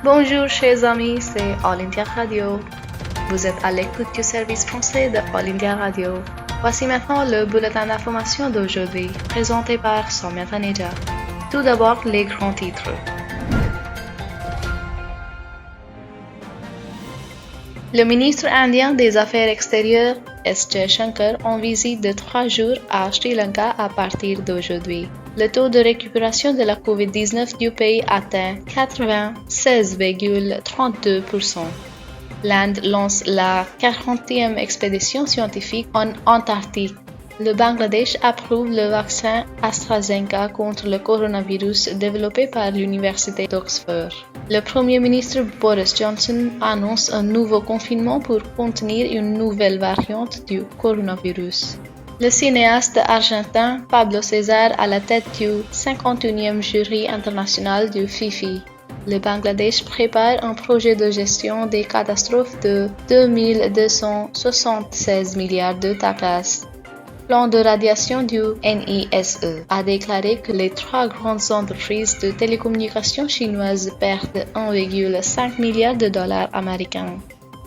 Bonjour chers amis, c'est All India Radio. Vous êtes à l'écoute du service français de All India Radio. Voici maintenant le bulletin d'information d'aujourd'hui, présenté par Soumya Taneja. Tout d'abord, les grands titres. Le ministre indien des Affaires extérieures, S. Jaishankar, en visite de 3 jours à Sri Lanka à partir d'aujourd'hui. Le taux de récupération de la COVID-19 du pays atteint 96,32%. L'Inde lance la 40e expédition scientifique en Antarctique. Le Bangladesh approuve le vaccin AstraZeneca contre le coronavirus développé par l'Université d'Oxford. Le Premier ministre Boris Johnson annonce un nouveau confinement pour contenir une nouvelle variante du coronavirus. Le cinéaste argentin Pablo César à la tête du 51e jury international du FIFI. Le Bangladesh prépare un projet de gestion des catastrophes de 2276 milliards de takas. Plan de radiation du NISE a déclaré que les 3 grandes entreprises de télécommunications chinoises perdent 1,5 milliard de dollars américains.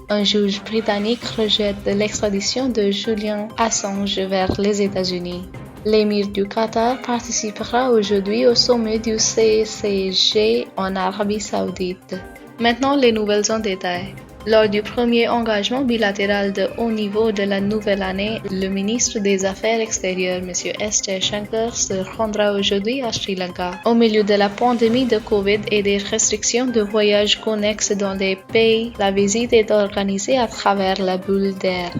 Un juge britannique rejette l'extradition de Julian Assange vers les États-Unis. L'émir du Qatar participera aujourd'hui au sommet du CCG en Arabie Saoudite. Maintenant, les nouvelles en détail. Lors du premier engagement bilatéral de haut niveau de la nouvelle année, le ministre des Affaires extérieures, M. S. Jaishankar, se rendra aujourd'hui à Sri Lanka. Au milieu de la pandémie de Covid et des restrictions de voyage connexes dans les pays, la visite est organisée à travers la bulle d'air.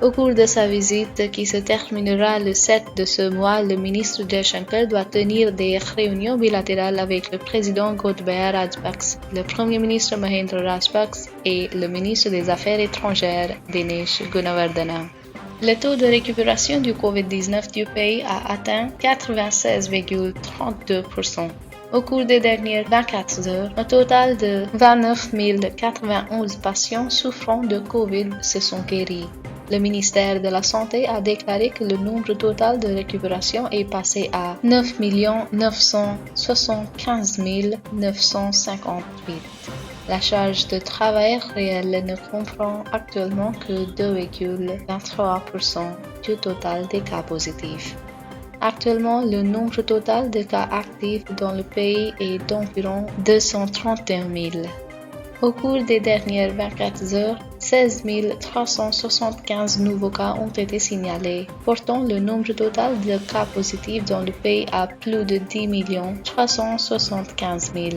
Au cours de sa visite, qui se terminera le 7 de ce mois, le ministre Jaishankar doit tenir des réunions bilatérales avec le président Gotabaya Rajapaksa, le premier ministre Mahendra Rajapaksa et le ministre des Affaires étrangères Dinesh Gunawardena. Le taux de récupération du COVID-19 du pays a atteint 96,32%. Au cours des dernières 24 heures, un total de 29 091 patients souffrant de Covid se sont guéris. Le ministère de la Santé a déclaré que le nombre total de récupération est passé à 9 975 958. La charge de travail réelle ne comprend actuellement que 2,23% du total des cas positifs. Actuellement, le nombre total de cas actifs dans le pays est d'environ 231 000. Au cours des dernières 24 heures, 16 375 nouveaux cas ont été signalés, portant le nombre total de cas positifs dans le pays à plus de 10 375 000.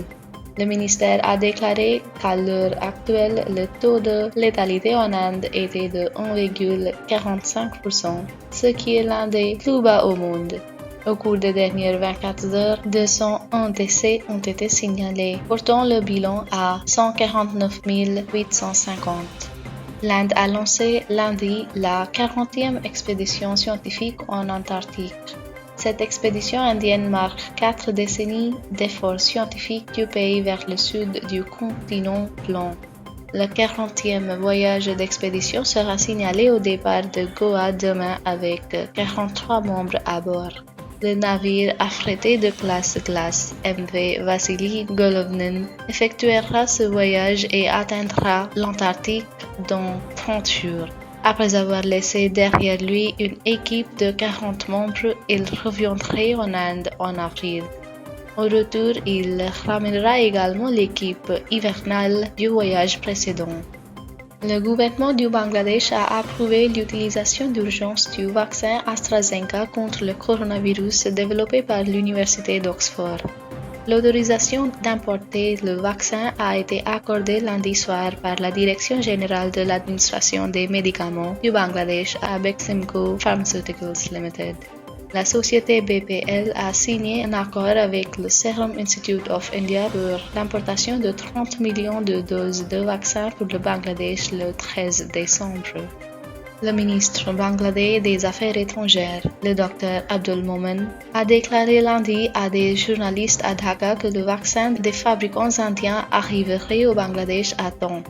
Le ministère a déclaré qu'à l'heure actuelle, le taux de létalité en Inde était de 1,45%, ce qui est l'un des plus bas au monde. Au cours des dernières 24 heures, 201 décès ont été signalés, portant le bilan à 149 850. L'Inde a lancé lundi la 40e expédition scientifique en Antarctique. Cette expédition indienne marque 4 décennies d'efforts scientifiques du pays vers le sud du continent blanc. Le 40e voyage d'expédition sera signalé au départ de Goa demain avec 43 membres à bord. Le navire affrété de classe glace MV Vassili Golovnin effectuera ce voyage et atteindra l'Antarctique dans 30 jours. Après avoir laissé derrière lui une équipe de 40 membres, il reviendrait en Inde en avril. Au retour, il ramènera également l'équipe hivernale du voyage précédent. Le gouvernement du Bangladesh a approuvé l'utilisation d'urgence du vaccin AstraZeneca contre le coronavirus développé par l'Université d'Oxford. L'autorisation d'importer le vaccin a été accordée lundi soir par la Direction générale de l'administration des médicaments du Bangladesh à Beximco Pharmaceuticals Limited. La société BPL a signé un accord avec le Serum Institute of India pour l'importation de 30 millions de doses de vaccins pour le Bangladesh le 13 décembre. Le ministre bangladais des Affaires étrangères, le Dr Abdul Momen, a déclaré lundi à des journalistes à Dhaka que le vaccin des fabricants indiens arriverait au Bangladesh à temps.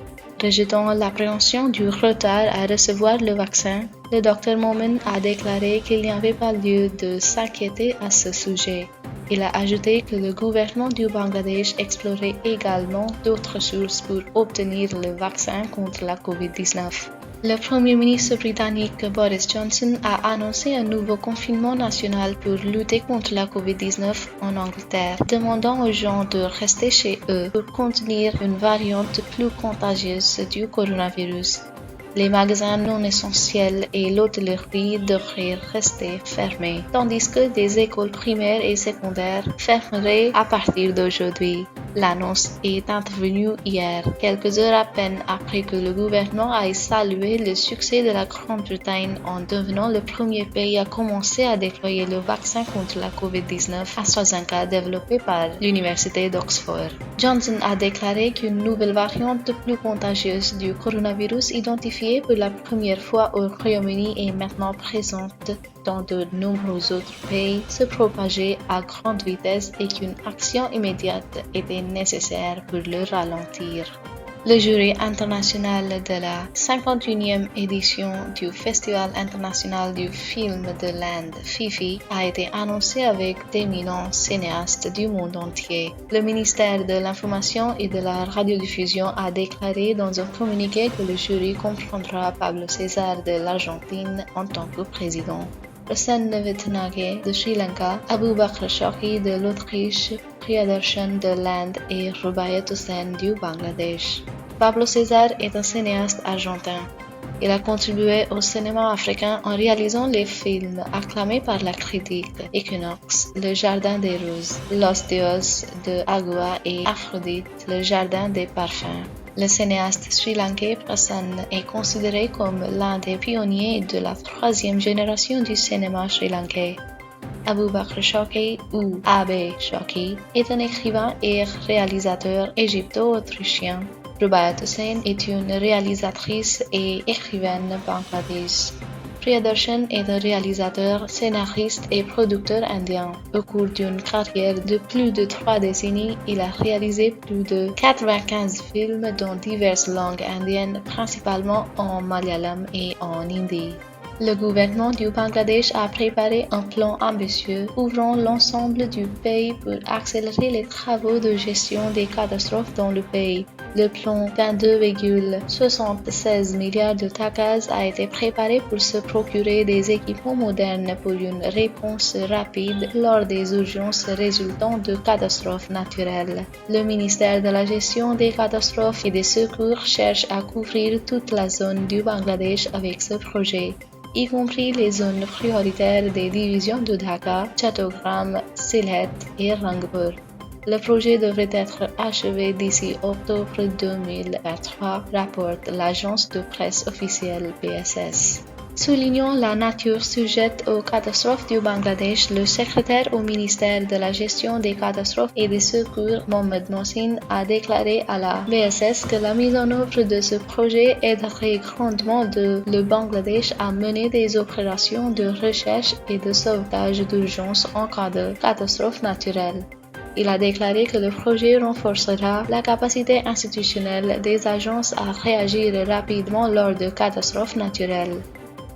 Rejetant l'appréhension du retard à recevoir le vaccin, le Dr Momen a déclaré qu'il n'y avait pas lieu de s'inquiéter à ce sujet. Il a ajouté que le gouvernement du Bangladesh explorait également d'autres sources pour obtenir le vaccin contre la COVID-19. Le Premier ministre britannique Boris Johnson a annoncé un nouveau confinement national pour lutter contre la COVID-19 en Angleterre, demandant aux gens de rester chez eux pour contenir une variante plus contagieuse du coronavirus. Les magasins non essentiels et l'hôtellerie devraient rester fermés, tandis que des écoles primaires et secondaires fermeraient à partir d'aujourd'hui. L'annonce est intervenue hier, quelques heures à peine après que le gouvernement ait salué le succès de la Grande-Bretagne en devenant le premier pays à commencer à déployer le vaccin contre la COVID-19 AstraZeneca développé par l'Université d'Oxford. Johnson a déclaré qu'une nouvelle variante plus contagieuse du coronavirus identifiée pour la première fois au Royaume-Uni est maintenant présente dans de nombreux autres pays se propageait à grande vitesse et qu'une action immédiate était nécessaire pour le ralentir. Le jury international de la 51e édition du Festival international du film de l'Inde, FIFI, a été annoncé avec d'éminents cinéastes du monde entier. Le ministère de l'Information et de la Radiodiffusion a déclaré dans un communiqué que le jury comprendra Pablo César de l'Argentine en tant que président, Prasanna Vittanage de Sri Lanka, Abu Bakr Shaki de l'Autriche, Priyadarshan de l'Inde et Rubaiyat Hussain du Bangladesh. Pablo César est un cinéaste argentin. Il a contribué au cinéma africain en réalisant les films acclamés par la critique Equinox, Le Jardin des Roses, Los Dios de Agua et Aphrodite, Le Jardin des Parfums. Le cinéaste sri-lankais Prasanna est considéré comme l'un des pionniers de la troisième génération du cinéma sri-lankais. Abu Bakr Shaki ou Abe Shaki est un écrivain et réalisateur égypto-autrichien. Rubaiyat Hussain est une réalisatrice et écrivaine bangladesh. Priyadarshan est un réalisateur, scénariste et producteur indien. Au cours d'une carrière de plus de 3 décennies, il a réalisé plus de 95 films dans diverses langues indiennes, principalement en malayalam et en hindi. Le gouvernement du Bangladesh a préparé un plan ambitieux couvrant l'ensemble du pays pour accélérer les travaux de gestion des catastrophes dans le pays. Le plan d'1,76 milliard de takas a été préparé pour se procurer des équipements modernes pour une réponse rapide lors des urgences résultant de catastrophes naturelles. Le ministère de la Gestion des catastrophes et des secours cherche à couvrir toute la zone du Bangladesh avec ce projet, y compris les zones prioritaires des divisions de Dhaka, Chattogram, Sylhet et Rangpur. Le projet devrait être achevé d'ici octobre 2023, rapporte l'agence de presse officielle BSS. Soulignant la nature sujette aux catastrophes du Bangladesh, le secrétaire au ministère de la Gestion des catastrophes et des secours, Mohamed Mohsin, a déclaré à la BSS que la mise en œuvre de ce projet aiderait grandement le Bangladesh à mener des opérations de recherche et de sauvetage d'urgence en cas de catastrophe naturelle. Il a déclaré que le projet renforcera la capacité institutionnelle des agences à réagir rapidement lors de catastrophes naturelles.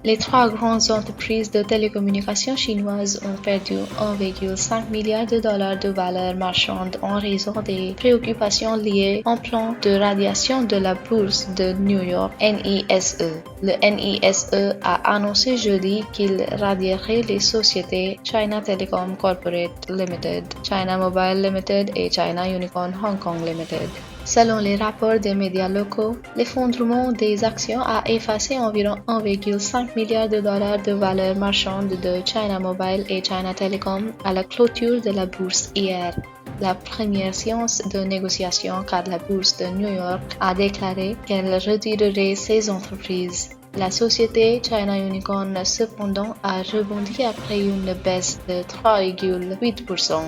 Les 3 grandes entreprises de télécommunications chinoises ont perdu 1,5 milliard de dollars de valeur marchande en raison des préoccupations liées au plan de radiation de la bourse de New York, NISE. Le NISE a annoncé jeudi qu'il radierait les sociétés China Telecom Corporate Limited, China Mobile Limited et China Unicom Hong Kong Limited. Selon les rapports des médias locaux, l'effondrement des actions a effacé environ 1,5 milliard de dollars de valeur marchande de China Mobile et China Telecom à la clôture de la bourse hier. La première séance de négociation car la bourse de New York a déclaré qu'elle retirerait ces entreprises. La société China Unicom cependant a rebondi après une baisse de 3,8%.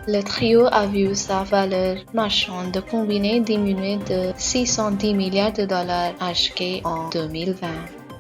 Le trio a vu sa valeur marchande combinée diminuer de 610 milliards de dollars achetés en 2020.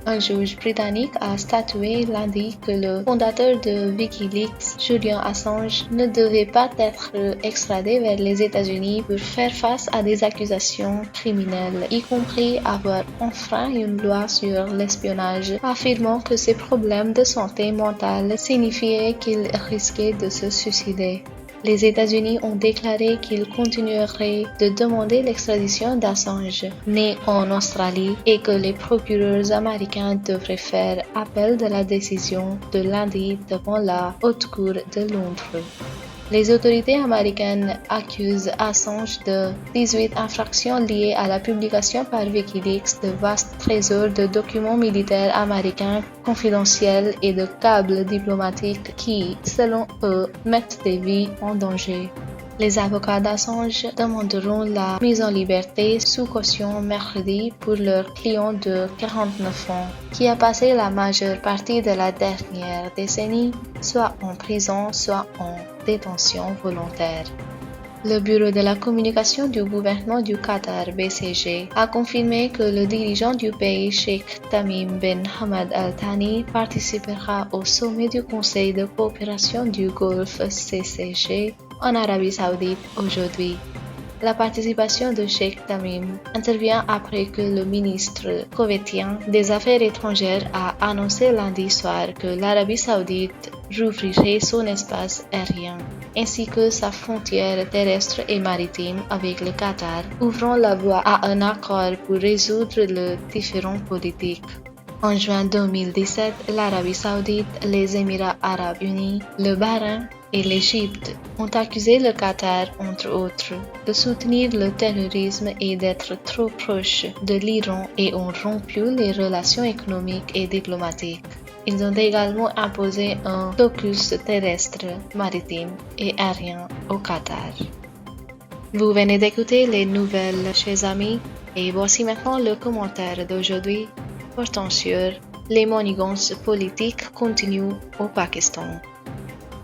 Un juge britannique a statué lundi que le fondateur de Wikileaks, Julian Assange, ne devait pas être extradé vers les États-Unis pour faire face à des accusations criminelles, y compris avoir enfreint une loi sur l'espionnage, affirmant que ses problèmes de santé mentale signifiaient qu'il risquait de se suicider. Les États-Unis ont déclaré qu'ils continueraient de demander l'extradition d'Assange, né en Australie, et que les procureurs américains devraient faire appel de la décision de lundi devant la Haute Cour de Londres. Les autorités américaines accusent Assange de 18 infractions liées à la publication par Wikileaks de vastes trésors de documents militaires américains confidentiels et de câbles diplomatiques qui, selon eux, mettent des vies en danger. Les avocats d'Assange demanderont la mise en liberté sous caution mercredi pour leur client de 49 ans, qui a passé la majeure partie de la dernière décennie soit en prison, soit en détention volontaire. Le bureau de la communication du gouvernement du Qatar, BCG, a confirmé que le dirigeant du pays, Sheikh Tamim bin Hamad Al Thani, participera au sommet du Conseil de coopération du Golfe CCG en Arabie Saoudite aujourd'hui. La participation de Sheikh Tamim intervient après que le ministre koweïtien des Affaires étrangères a annoncé lundi soir que l'Arabie Saoudite rouvrirait son espace aérien, ainsi que sa frontière terrestre et maritime avec le Qatar, ouvrant la voie à un accord pour résoudre le différend politique. En juin 2017, l'Arabie Saoudite, les Émirats arabes unis, le Bahreïn et l'Égypte ont accusé le Qatar, entre autres, de soutenir le terrorisme et d'être trop proche de l'Iran et ont rompu les relations économiques et diplomatiques. Ils ont également imposé un blocus terrestre, maritime et aérien au Qatar. Vous venez d'écouter les nouvelles, chers amis, et voici maintenant le commentaire d'aujourd'hui portant sur les manigances politiques continuent au Pakistan.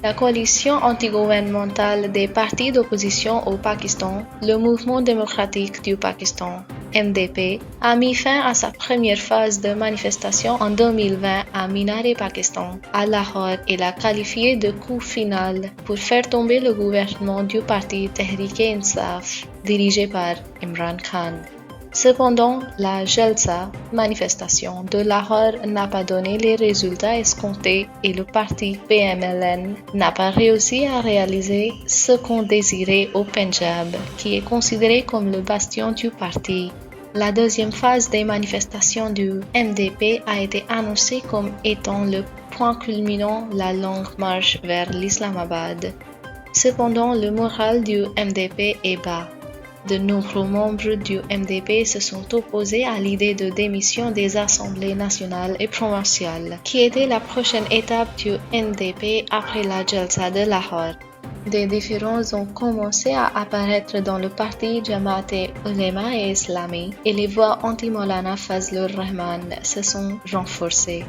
La coalition antigouvernementale des partis d'opposition au Pakistan, le Mouvement démocratique du Pakistan, MDP, a mis fin à sa première phase de manifestation en 2020 à Minar-e-Pakistan, à Lahore, et l'a qualifié de coup final pour faire tomber le gouvernement du parti Tehreek-e-Insaf, dirigé par Imran Khan. Cependant, la Jalsa, manifestation de Lahore, n'a pas donné les résultats escomptés et le parti PMLN n'a pas réussi à réaliser ce qu'on désirait au Pendjab, qui est considéré comme le bastion du parti. La deuxième phase des manifestations du MDP a été annoncée comme étant le point culminant la longue marche vers l'Islamabad. Cependant, le moral du MDP est bas. De nombreux membres du MDP se sont opposés à l'idée de démission des assemblées nationales et provinciales, qui était la prochaine étape du MDP après la Jalsa de Lahore. Des différends ont commencé à apparaître dans le parti Jamaat-e Ulema et Islami, et les voix anti-Maulana Fazlur Rahman se sont renforcées.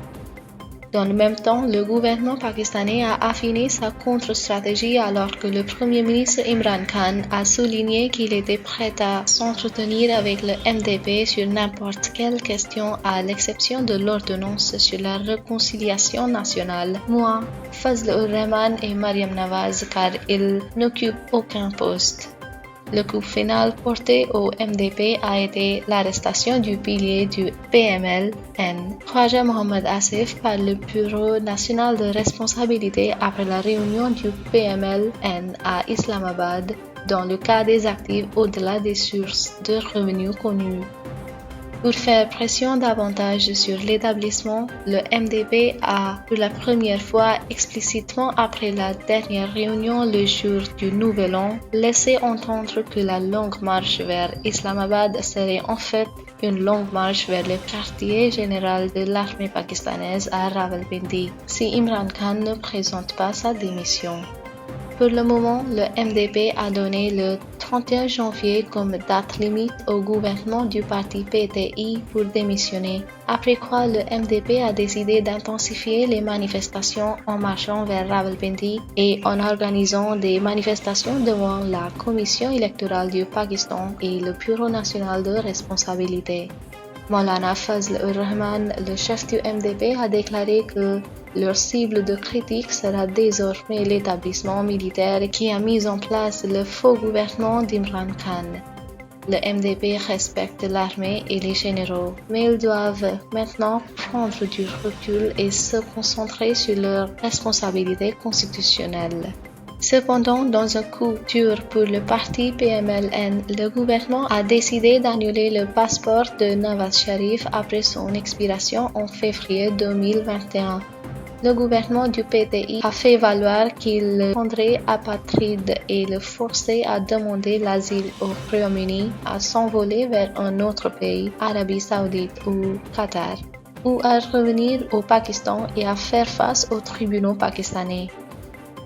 Dans le même temps, le gouvernement pakistanais a affiné sa contre-stratégie alors que le Premier ministre Imran Khan a souligné qu'il était prêt à s'entretenir avec le MDP sur n'importe quelle question à l'exception de l'ordonnance sur la réconciliation nationale. Moi, Fazlur Rahman et Mariam Nawaz car ils n'occupent aucun poste. Le coup final porté au MDP a été l'arrestation du pilier du PMLN, Khwaja Mohammad Asif, par le Bureau national de responsabilité après la réunion du PMLN à Islamabad dans le cas des actifs au-delà des sources de revenus connues. Pour faire pression davantage sur l'établissement, le MDP a, pour la première fois explicitement après la dernière réunion le jour du Nouvel An, laissé entendre que la longue marche vers Islamabad serait en fait une longue marche vers le quartier général de l'armée pakistanaise à Rawalpindi, si Imran Khan ne présente pas sa démission. Pour le moment, le MDP a donné le 31 janvier comme date limite au gouvernement du parti PTI pour démissionner, après quoi le MDP a décidé d'intensifier les manifestations en marchant vers Rawalpindi et en organisant des manifestations devant la Commission électorale du Pakistan et le Bureau national de responsabilité. Maulana Fazlur Rahman, le chef du MDP, a déclaré que leur cible de critique sera désormais l'établissement militaire qui a mis en place le faux gouvernement d'Imran Khan. Le MDP respecte l'armée et les généraux, mais ils doivent maintenant prendre du recul et se concentrer sur leurs responsabilités constitutionnelles. Cependant, dans un coup dur pour le parti PMLN, le gouvernement a décidé d'annuler le passeport de Nawaz Sharif après son expiration en février 2021. Le gouvernement du PTI a fait valoir qu'il le rendrait apatride et le forçait à demander l'asile au Royaume-Uni, à s'envoler vers un autre pays, Arabie Saoudite ou Qatar, ou à revenir au Pakistan et à faire face aux tribunaux pakistanais.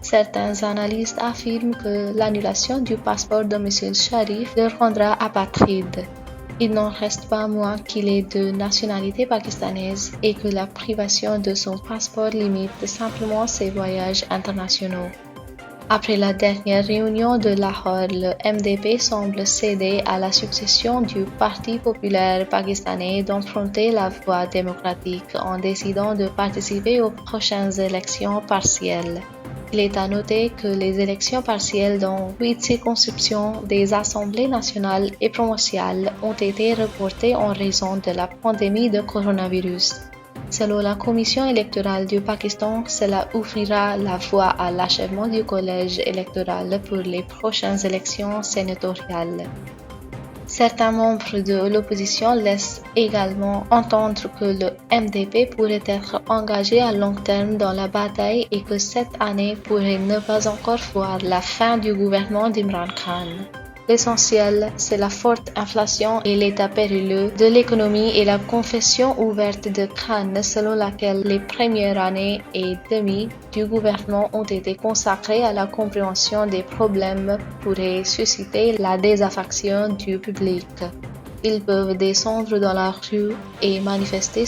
Certains analystes affirment que l'annulation du passeport de M. Sharif le rendra apatride. Il n'en reste pas moins qu'il est de nationalité pakistanaise et que la privation de son passeport limite simplement ses voyages internationaux. Après la dernière réunion de Lahore, le MDP semble céder à la suggestion du Parti populaire pakistanais d'emprunter la voie démocratique en décidant de participer aux prochaines élections partielles. Il est à noter que les élections partielles dans 8 circonscriptions des assemblées nationales et provinciales ont été reportées en raison de la pandémie de coronavirus. Selon la Commission électorale du Pakistan, cela ouvrira la voie à l'achèvement du collège électoral pour les prochaines élections sénatoriales. Certains membres de l'opposition laissent également entendre que le MDP pourrait être engagé à long terme dans la bataille et que cette année pourrait ne pas encore voir la fin du gouvernement d'Imran Khan. L'essentiel, c'est la forte inflation et l'état périlleux de l'économie et la confession ouverte de Khan selon laquelle les premières années et demie du gouvernement ont été consacrées à la compréhension des problèmes pourraient susciter la désaffection du public. Ils peuvent descendre dans la rue et manifester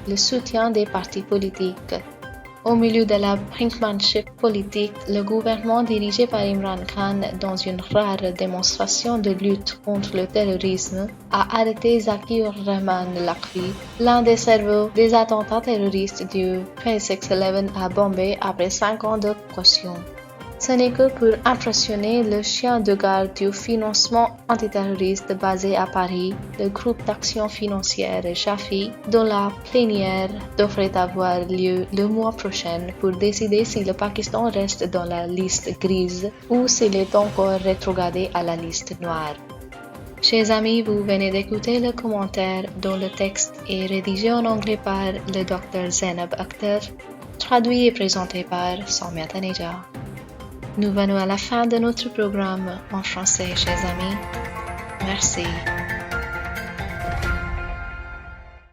le soutien des partis politiques. Au milieu de la brinkmanship politique, le gouvernement dirigé par Imran Khan, dans une rare démonstration de lutte contre le terrorisme, a arrêté Zakir Rahman Lakhvi, l'un des cerveaux des attentats terroristes du 26/11 à Bombay après 5 ans de caution. Ce n'est que pour impressionner le chien de garde du financement antiterroriste basé à Paris, le groupe d'action financière Shafi, dont la plénière devrait avoir lieu le mois prochain pour décider si le Pakistan reste dans la liste grise ou s'il est encore rétrogradé à la liste noire. Chers amis, vous venez d'écouter le commentaire dont le texte est rédigé en anglais par le Dr Zainab Akhtar, traduit et présenté par Samia Taneja. Nous venons à la fin de notre programme en français, chers amis. Merci.